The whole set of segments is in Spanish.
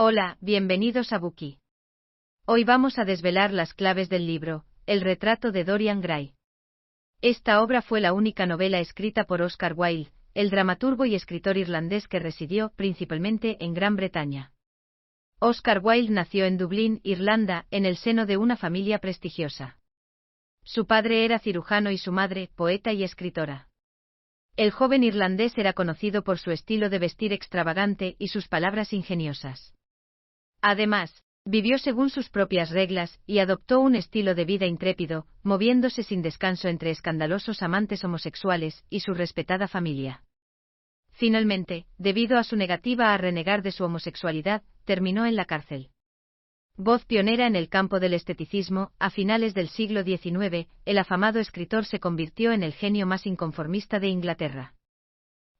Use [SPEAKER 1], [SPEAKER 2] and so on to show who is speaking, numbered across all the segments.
[SPEAKER 1] Hola, bienvenidos a Bookey. Hoy vamos a desvelar las claves del libro, El retrato de Dorian Gray. Esta obra fue la única novela escrita por Oscar Wilde, el dramaturgo y escritor irlandés que residió principalmente en Gran Bretaña. Oscar Wilde nació en Dublín, Irlanda, en el seno de una familia prestigiosa. Su padre era cirujano y su madre, poeta y escritora. El joven irlandés era conocido por su estilo de vestir extravagante y sus palabras ingeniosas. Además, vivió según sus propias reglas y adoptó un estilo de vida intrépido, moviéndose sin descanso entre escandalosos amantes homosexuales y su respetada familia. Finalmente, debido a su negativa a renegar de su homosexualidad, terminó en la cárcel. Voz pionera en el campo del esteticismo, a finales del siglo XIX, el afamado escritor se convirtió en el genio más inconformista de Inglaterra.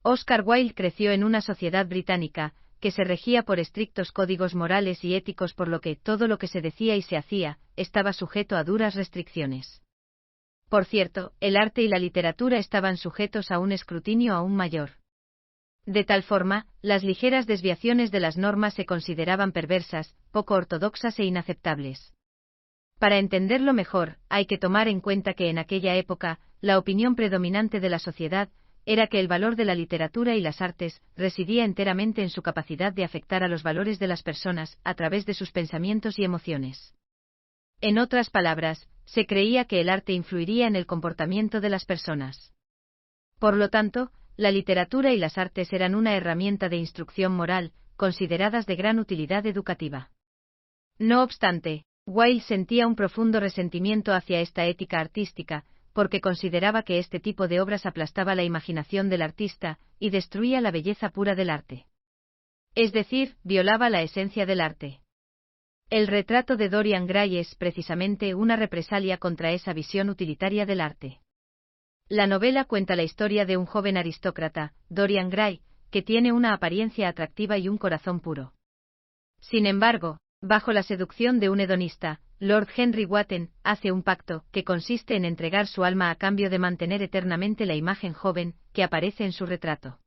[SPEAKER 1] Oscar Wilde creció en una sociedad británica, que se regía por estrictos códigos morales y éticos, por lo que todo lo que se decía y se hacía, estaba sujeto a duras restricciones. Por cierto, el arte y la literatura estaban sujetos a un escrutinio aún mayor. De tal forma, las ligeras desviaciones de las normas se consideraban perversas, poco ortodoxas e inaceptables. Para entenderlo mejor, hay que tomar en cuenta que en aquella época, la opinión predominante de la sociedad era que el valor de la literatura y las artes residía enteramente en su capacidad de afectar a los valores de las personas a través de sus pensamientos y emociones. En otras palabras, se creía que el arte influiría en el comportamiento de las personas. Por lo tanto, la literatura y las artes eran una herramienta de instrucción moral, consideradas de gran utilidad educativa. No obstante, Wilde sentía un profundo resentimiento hacia esta ética artística, porque consideraba que este tipo de obras aplastaba la imaginación del artista y destruía la belleza pura del arte. Es decir, violaba la esencia del arte. El retrato de Dorian Gray es precisamente una represalia contra esa visión utilitaria del arte. La novela cuenta la historia de un joven aristócrata, Dorian Gray, que tiene una apariencia atractiva y un corazón puro. Sin embargo, bajo la seducción de un hedonista, Lord Henry Wotton hace un pacto que consiste en entregar su alma a cambio de mantener eternamente la imagen joven que aparece en su retrato.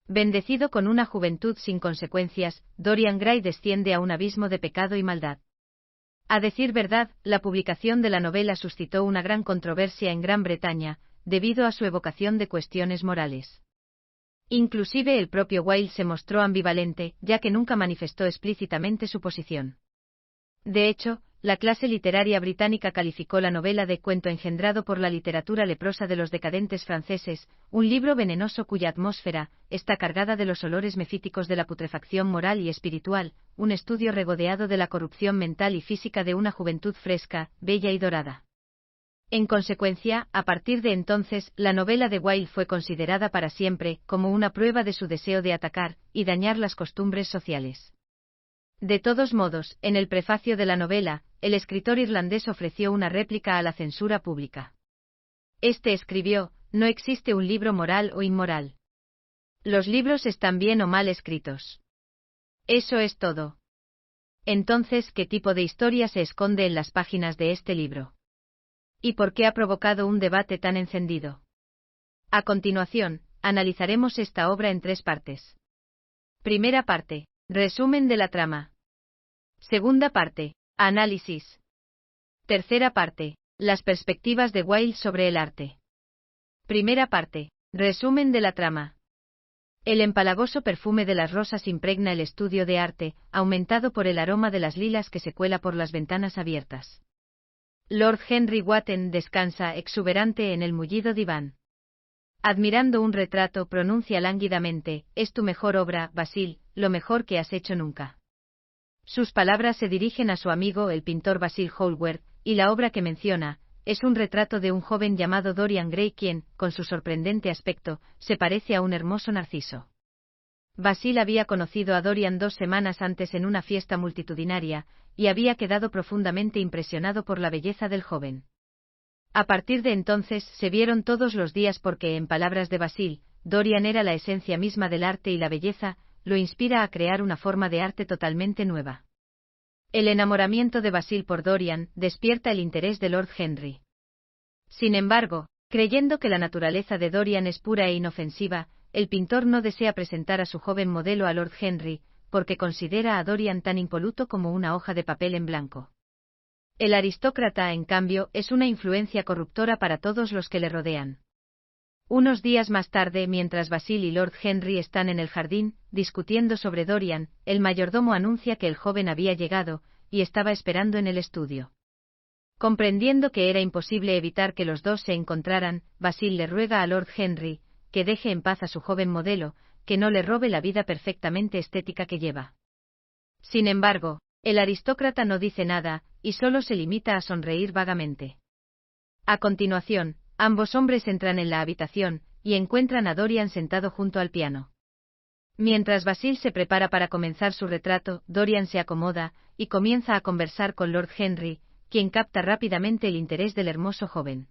[SPEAKER 1] Bendecido con una juventud sin consecuencias, Dorian Gray desciende a un abismo de pecado y maldad. A decir verdad, la publicación de la novela suscitó una gran controversia en Gran Bretaña, debido a su evocación de cuestiones morales. Inclusive el propio Wilde se mostró ambivalente, ya que nunca manifestó explícitamente su posición. De hecho, la clase literaria británica calificó la novela de cuento engendrado por la literatura leprosa de los decadentes franceses, un libro venenoso cuya atmósfera está cargada de los olores mefíticos de la putrefacción moral y espiritual, un estudio regodeado de la corrupción mental y física de una juventud fresca, bella y dorada. En consecuencia, a partir de entonces, la novela de Wilde fue considerada para siempre como una prueba de su deseo de atacar y dañar las costumbres sociales. De todos modos, en el prefacio de la novela, el escritor irlandés ofreció una réplica a la censura pública. Este escribió: "No existe un libro moral o inmoral. Los libros están bien o mal escritos. Eso es todo". Entonces, ¿qué tipo de historia se esconde en las páginas de este libro? ¿Y por qué ha provocado un debate tan encendido? A continuación, analizaremos esta obra en 3 partes. Primera parte: resumen de la trama. Segunda parte: análisis. Tercera parte: las perspectivas de Wilde sobre el arte. Primera parte: resumen de la trama. El empalagoso perfume de las rosas impregna el estudio de arte, aumentado por el aroma de las lilas que se cuela por las ventanas abiertas. Lord Henry Wotton descansa exuberante en el mullido diván. Admirando un retrato, pronuncia lánguidamente: "Es tu mejor obra, Basil, lo mejor que has hecho nunca". Sus palabras se dirigen a su amigo el pintor Basil Hallward, y la obra que menciona es un retrato de un joven llamado Dorian Gray quien, con su sorprendente aspecto, se parece a un hermoso narciso. Basil había conocido a Dorian 2 semanas antes en una fiesta multitudinaria, y había quedado profundamente impresionado por la belleza del joven. A partir de entonces se vieron todos los días porque, en palabras de Basil, Dorian era la esencia misma del arte y la belleza lo inspira a crear una forma de arte totalmente nueva. El enamoramiento de Basil por Dorian despierta el interés de Lord Henry. Sin embargo, creyendo que la naturaleza de Dorian es pura e inofensiva, el pintor no desea presentar a su joven modelo a Lord Henry, porque considera a Dorian tan impoluto como una hoja de papel en blanco. El aristócrata, en cambio, es una influencia corruptora para todos los que le rodean. Unos días más tarde, mientras Basil y Lord Henry están en el jardín, discutiendo sobre Dorian, el mayordomo anuncia que el joven había llegado, y estaba esperando en el estudio. Comprendiendo que era imposible evitar que los dos se encontraran, Basil le ruega a Lord Henry, que deje en paz a su joven modelo, que no le robe la vida perfectamente estética que lleva. Sin embargo, el aristócrata no dice nada, y solo se limita a sonreír vagamente. A continuación, ambos hombres entran en la habitación, y encuentran a Dorian sentado junto al piano. Mientras Basil se prepara para comenzar su retrato, Dorian se acomoda, y comienza a conversar con Lord Henry, quien capta rápidamente el interés del hermoso joven.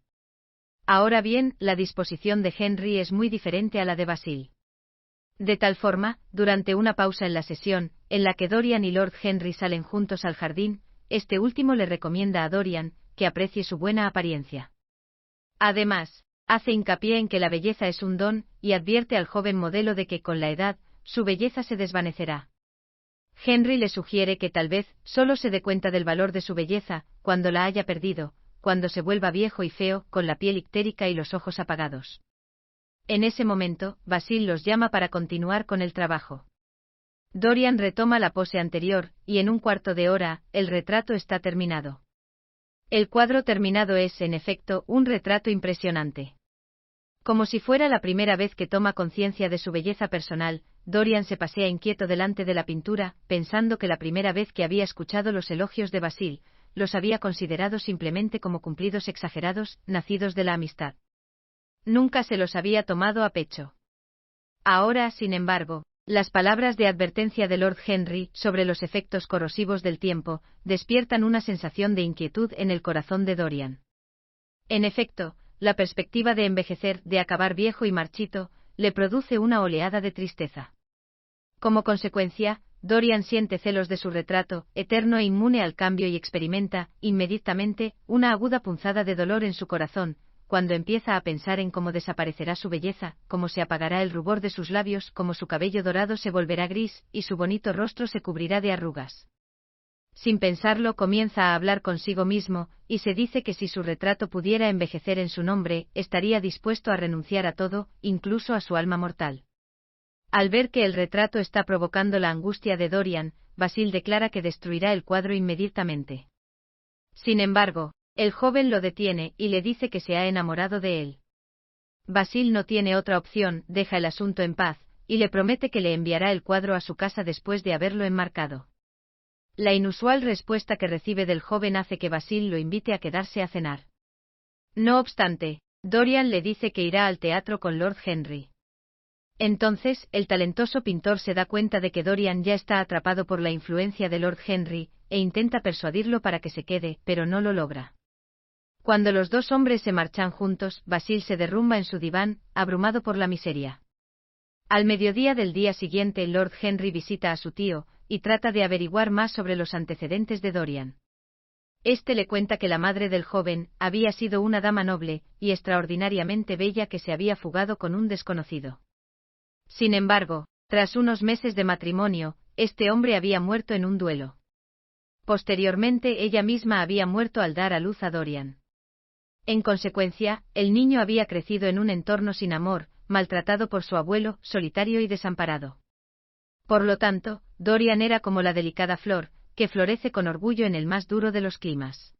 [SPEAKER 1] Ahora bien, la disposición de Henry es muy diferente a la de Basil. De tal forma, durante una pausa en la sesión, en la que Dorian y Lord Henry salen juntos al jardín, este último le recomienda a Dorian, que aprecie su buena apariencia. Además, hace hincapié en que la belleza es un don, y advierte al joven modelo de que con la edad, su belleza se desvanecerá. Henry le sugiere que tal vez solo se dé cuenta del valor de su belleza, cuando la haya perdido, cuando se vuelva viejo y feo, con la piel ictérica y los ojos apagados. En ese momento, Basil los llama para continuar con el trabajo. Dorian retoma la pose anterior, y en un cuarto de hora, el retrato está terminado. El cuadro terminado es, en efecto, un retrato impresionante. Como si fuera la primera vez que toma conciencia de su belleza personal, Dorian se pasea inquieto delante de la pintura, pensando que la primera vez que había escuchado los elogios de Basil, los había considerado simplemente como cumplidos exagerados, nacidos de la amistad. Nunca se los había tomado a pecho. Ahora, sin embargo, las palabras de advertencia de Lord Henry sobre los efectos corrosivos del tiempo despiertan una sensación de inquietud en el corazón de Dorian. En efecto, la perspectiva de envejecer, de acabar viejo y marchito, le produce una oleada de tristeza. Como consecuencia, Dorian siente celos de su retrato, eterno e inmune al cambio, y experimenta, inmediatamente, una aguda punzada de dolor en su corazón, cuando empieza a pensar en cómo desaparecerá su belleza, cómo se apagará el rubor de sus labios, cómo su cabello dorado se volverá gris, y su bonito rostro se cubrirá de arrugas. Sin pensarlo, comienza a hablar consigo mismo, y se dice que si su retrato pudiera envejecer en su nombre, estaría dispuesto a renunciar a todo, incluso a su alma mortal. Al ver que el retrato está provocando la angustia de Dorian, Basil declara que destruirá el cuadro inmediatamente. Sin embargo, el joven lo detiene y le dice que se ha enamorado de él. Basil no tiene otra opción, deja el asunto en paz, y le promete que le enviará el cuadro a su casa después de haberlo enmarcado. La inusual respuesta que recibe del joven hace que Basil lo invite a quedarse a cenar. No obstante, Dorian le dice que irá al teatro con Lord Henry. Entonces, el talentoso pintor se da cuenta de que Dorian ya está atrapado por la influencia de Lord Henry, e intenta persuadirlo para que se quede, pero no lo logra. Cuando los dos hombres se marchan juntos, Basil se derrumba en su diván, abrumado por la miseria. Al mediodía del día siguiente, Lord Henry visita a su tío, y trata de averiguar más sobre los antecedentes de Dorian. Este le cuenta que la madre del joven había sido una dama noble y extraordinariamente bella que se había fugado con un desconocido. Sin embargo, tras unos meses de matrimonio, este hombre había muerto en un duelo. Posteriormente, ella misma había muerto al dar a luz a Dorian. En consecuencia, el niño había crecido en un entorno sin amor, maltratado por su abuelo, solitario y desamparado. Por lo tanto, Dorian era como la delicada flor, que florece con orgullo en el más duro de los climas.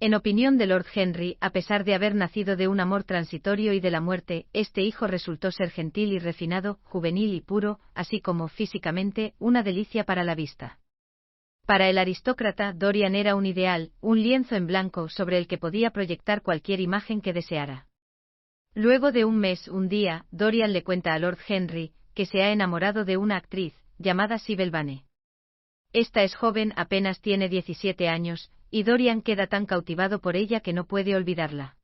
[SPEAKER 1] En opinión de Lord Henry, a pesar de haber nacido de un amor transitorio y de la muerte, este hijo resultó ser gentil y refinado, juvenil y puro, así como, físicamente, una delicia para la vista. Para el aristócrata, Dorian era un ideal, un lienzo en blanco sobre el que podía proyectar cualquier imagen que deseara. Luego de un mes, un día, Dorian le cuenta a Lord Henry que se ha enamorado de una actriz, llamada Sybil Vane. Esta es joven, apenas tiene 17 años, y Dorian queda tan cautivado por ella que no puede olvidarla.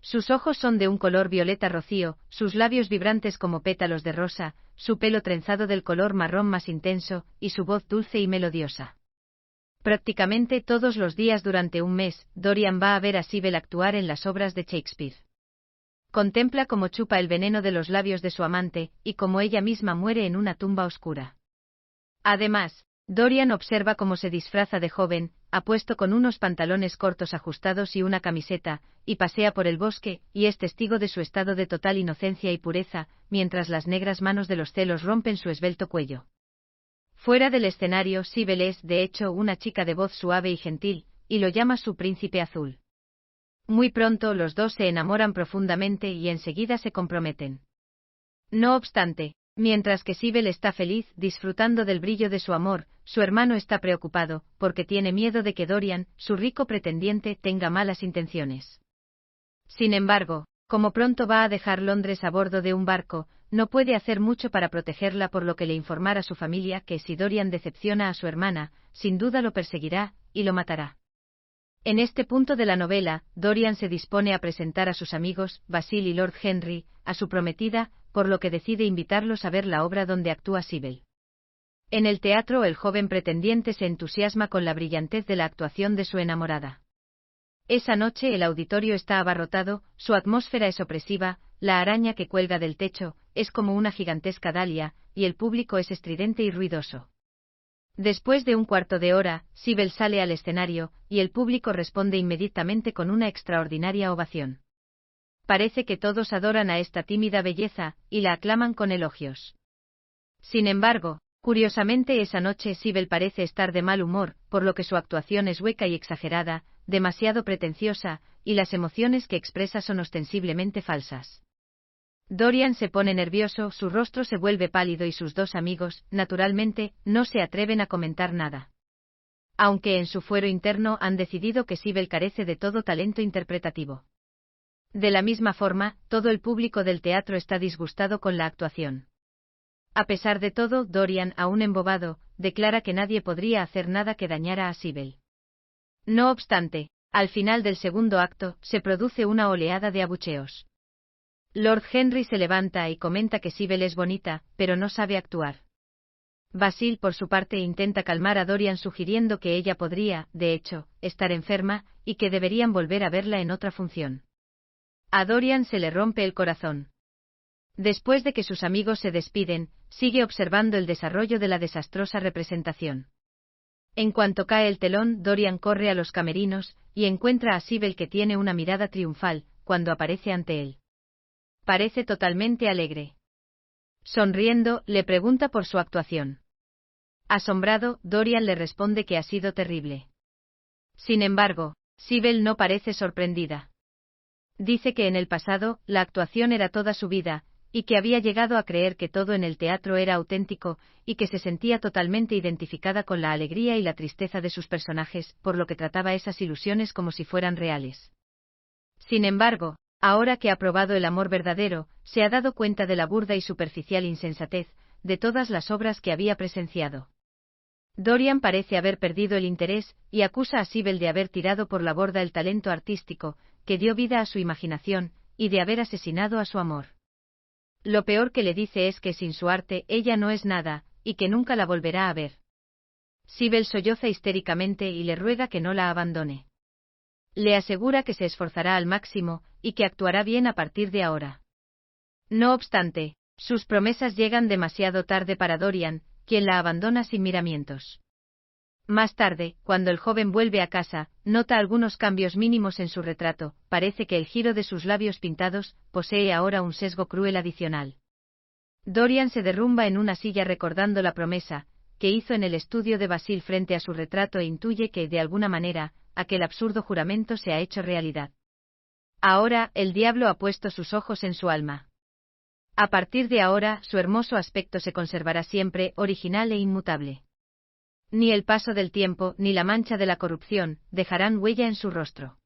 [SPEAKER 1] Sus ojos son de un color violeta rocío, sus labios vibrantes como pétalos de rosa, su pelo trenzado del color marrón más intenso, y su voz dulce y melodiosa. Prácticamente todos los días durante un mes, Dorian va a ver a Sybil actuar en las obras de Shakespeare. Contempla cómo chupa el veneno de los labios de su amante, y cómo ella misma muere en una tumba oscura. Además, Dorian observa cómo se disfraza de joven, apuesto con unos pantalones cortos ajustados y una camiseta, y pasea por el bosque, y es testigo de su estado de total inocencia y pureza, mientras las negras manos de los celos rompen su esbelto cuello. Fuera del escenario, Sybil es, de hecho, una chica de voz suave y gentil, y lo llama su príncipe azul. Muy pronto los dos se enamoran profundamente y enseguida se comprometen. No obstante, mientras que Sybil está feliz, disfrutando del brillo de su amor, su hermano está preocupado, porque tiene miedo de que Dorian, su rico pretendiente, tenga malas intenciones. Sin embargo, como pronto va a dejar Londres a bordo de un barco, no puede hacer mucho para protegerla, por lo que le informará a su familia que si Dorian decepciona a su hermana, sin duda lo perseguirá, y lo matará. En este punto de la novela, Dorian se dispone a presentar a sus amigos, Basil y Lord Henry, a su prometida, por lo que decide invitarlos a ver la obra donde actúa Sybil. En el teatro, el joven pretendiente se entusiasma con la brillantez de la actuación de su enamorada. Esa noche el auditorio está abarrotado, su atmósfera es opresiva, la araña que cuelga del techo es como una gigantesca dalia, y el público es estridente y ruidoso. Después de un cuarto de hora, Sybil sale al escenario, y el público responde inmediatamente con una extraordinaria ovación. Parece que todos adoran a esta tímida belleza, y la aclaman con elogios. Sin embargo, curiosamente esa noche Sybil parece estar de mal humor, por lo que su actuación es hueca y exagerada, demasiado pretenciosa, y las emociones que expresa son ostensiblemente falsas. Dorian se pone nervioso, su rostro se vuelve pálido y sus dos amigos, naturalmente, no se atreven a comentar nada. Aunque en su fuero interno han decidido que Sybil carece de todo talento interpretativo. De la misma forma, todo el público del teatro está disgustado con la actuación. A pesar de todo, Dorian, aún embobado, declara que nadie podría hacer nada que dañara a Sybil. No obstante, al final del segundo acto, se produce una oleada de abucheos. Lord Henry se levanta y comenta que Sybil es bonita, pero no sabe actuar. Basil, por su parte, intenta calmar a Dorian sugiriendo que ella podría, de hecho, estar enferma, y que deberían volver a verla en otra función. A Dorian se le rompe el corazón. Después de que sus amigos se despiden, sigue observando el desarrollo de la desastrosa representación. En cuanto cae el telón, Dorian corre a los camerinos, y encuentra a Sybil, que tiene una mirada triunfal, cuando aparece ante él. Parece totalmente alegre. Sonriendo, le pregunta por su actuación. Asombrado, Dorian le responde que ha sido terrible. Sin embargo, Sybil no parece sorprendida. Dice que en el pasado, la actuación era toda su vida, y que había llegado a creer que todo en el teatro era auténtico, y que se sentía totalmente identificada con la alegría y la tristeza de sus personajes, por lo que trataba esas ilusiones como si fueran reales. Sin embargo, ahora que ha probado el amor verdadero, se ha dado cuenta de la burda y superficial insensatez de todas las obras que había presenciado. Dorian parece haber perdido el interés, y acusa a Sybil de haber tirado por la borda el talento artístico, que dio vida a su imaginación, y de haber asesinado a su amor. Lo peor que le dice es que sin su arte ella no es nada, y que nunca la volverá a ver. Sybil solloza histéricamente y le ruega que no la abandone. Le asegura que se esforzará al máximo, y que actuará bien a partir de ahora. No obstante, sus promesas llegan demasiado tarde para Dorian, quien la abandona sin miramientos. Más tarde, cuando el joven vuelve a casa, nota algunos cambios mínimos en su retrato, parece que el giro de sus labios pintados posee ahora un sesgo cruel adicional. Dorian se derrumba en una silla recordando la promesa que hizo en el estudio de Basil frente a su retrato e intuye que, de alguna manera, aquel absurdo juramento se ha hecho realidad. Ahora, el diablo ha puesto sus ojos en su alma. A partir de ahora, su hermoso aspecto se conservará siempre, original e inmutable. Ni el paso del tiempo, ni la mancha de la corrupción, dejarán huella en su rostro.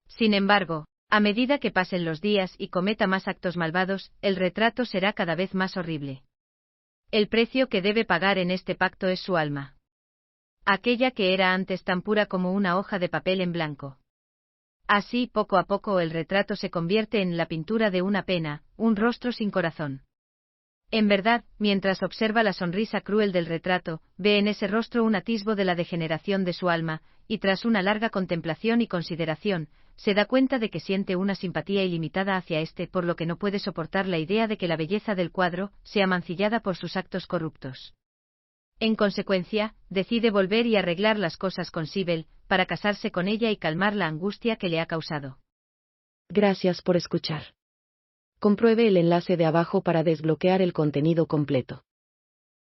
[SPEAKER 1] Sin embargo, a medida que pasen los días y cometa más actos malvados, el retrato será cada vez más horrible. El precio que debe pagar en este pacto es su alma. Aquella que era antes tan pura como una hoja de papel en blanco. Así, poco a poco, el retrato se convierte en la pintura de una pena, un rostro sin corazón. En verdad, mientras observa la sonrisa cruel del retrato, ve en ese rostro un atisbo de la degeneración de su alma, y tras una larga contemplación y consideración, se da cuenta de que siente una simpatía ilimitada hacia éste, por lo que no puede soportar la idea de que la belleza del cuadro sea mancillada por sus actos corruptos. En consecuencia, decide volver y arreglar las cosas con Sibel, para casarse con ella y calmar la angustia que le ha causado.
[SPEAKER 2] Gracias por escuchar. Compruebe el enlace de abajo para desbloquear el contenido completo.